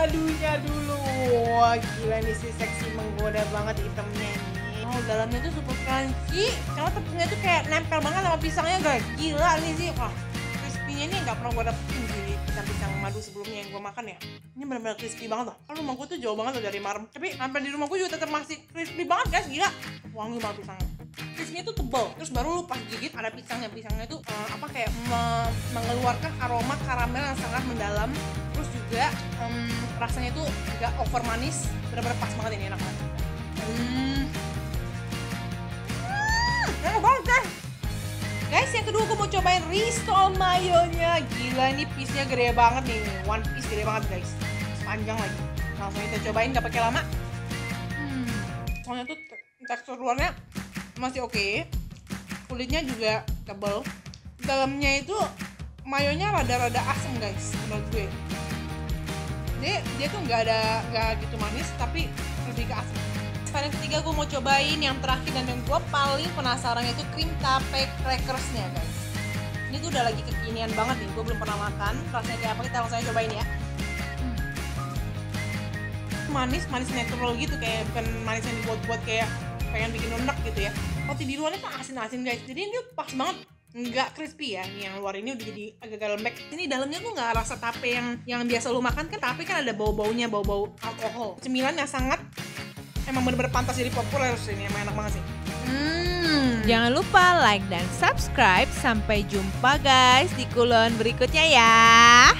madunya dulu. Wah, gila nih si seksi menggoda banget hitamnya nih. Oh, dalamnya tuh super crunchy. Karena tepungnya tuh kayak nempel banget sama pisangnya guys. Gila nih sih. Wah, crispy-nya ini nggak pernah gue dapetin di pisang-pisang madu sebelumnya yang gue makan ya. Ini benar-benar crispy banget loh. Kan rumahku tuh jauh banget loh dari Marem. Tapi sampai di rumahku juga tetap masih crispy banget guys. Gila. Wangi banget pisangnya. Crispy-nya tuh tebal. Terus baru lu pas gigit ada pisangnya. Pisangnya tuh kayak mengeluarkan aroma karamel yang sangat mendalam. Terus juga rasanya tuh nggak over manis. Benar-benar pas banget ini, enak banget. Enak banget guys. Guys, yang kedua gue mau cobain risol mayonya. Gila, ini piece-nya gede banget nih. One piece gede banget guys. Panjang lagi. Langsung kita cobain, gak pakai lama. Soalnya tuh tekstur luarnya masih oke. Kulitnya juga tebal. Dalamnya itu mayonya rada-rada asam guys, menurut gue. Dia tuh nggak gitu manis, tapi lebih ke asam. Sekarang ketiga gue mau cobain yang terakhir dan yang gue paling penasaran itu krim tape crackersnya guys. Ini tuh udah lagi kekinian banget nih, gue belum pernah makan. Rasanya kayak apa, kita langsung aja cobain ya. Manis natural gitu, kayak bukan manis yang dibuat-buat kayak pengen bikin lunak gitu ya. Roti di luarnya tuh asin-asin guys, jadi ini pas banget. Nggak crispy ya, yang luar ini udah jadi agak lembek. Ini dalamnya tuh nggak rasa tape yang biasa lu makan kan. Tape kan ada bau-baunya, bau-bau alkohol. Cemilan yang sangat emang bener-bener pantas jadi populer ini, emang enak banget sih. Jangan lupa like dan subscribe. Sampai jumpa guys di kulon berikutnya ya.